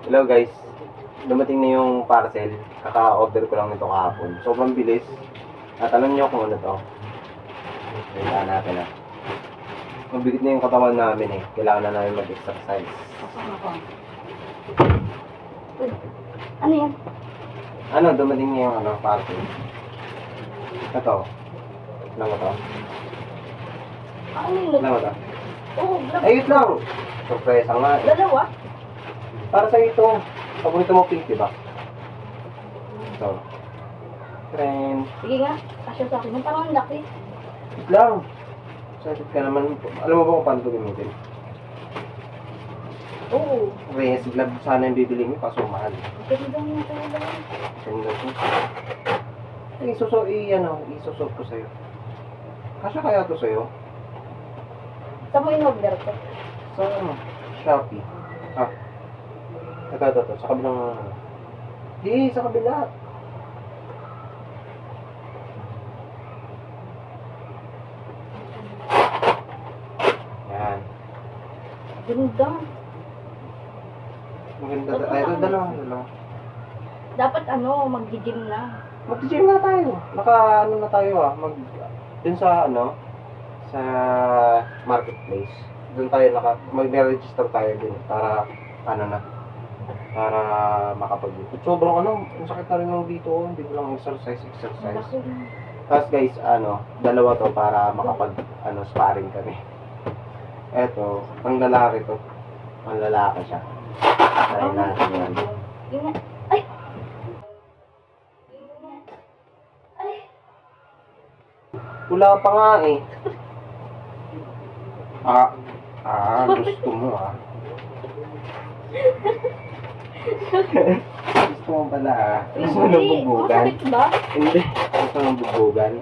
Hello guys, dumating na yung parcel. Kaka-order ko lang nito kahapon. Sobrang bilis. At alam niyo kung ano to. Kailangan natin ah. Mabigat na yung katawan namin eh. Kailangan na namin mag-exercise. Ano yan? Ano, dumating na yung parcel. Ito. Alam mo to? Ano yun? Alam mo to? Oo, Ayun lang! Surpresa nga eh. dalawa? Para sa ito. Paborito mo pink, diba? Ito. Friend. Sige nga, kasya sa akin. Yung parang ang laki. Wait lang. Excited ka naman. Alam mo ba kung paano ito gamitin? Oo. Reyes glove sana yung bibili mo, kaso mahal. Kasi daw nga talaga. Ganda ko. Isusot ko sa'yo. Kasya kaya to sa'yo? Saan mo in-order ko? Sa Shopee. Ah. Ito. Sa kabilang Di, sa kabila. Yan. Ganda. Maganda. Ay, ito, dalawa. Dapat mag-gym na. Mag-gym na tayo. Na tayo dun sa sa marketplace. Dun tayo mag-register tayo din para para makapag-ikot. Sobrang ang sakit na rin ng dito. Hindi ko lang exercise. Laki. Tapos guys, dalawa to para sparring kami. Eto, ang lalaki to. Ang lalaki siya. Try natin yan. Yun nga. Ay! Ay! Wala pa nga eh. Gusto mo Gusto mo pala Gusto mo ng bubugan? Masakit ba? Hindi. Gusto mo ng bubugan?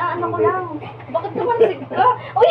Ano ko lang. Bakit tumansig ka? Uy!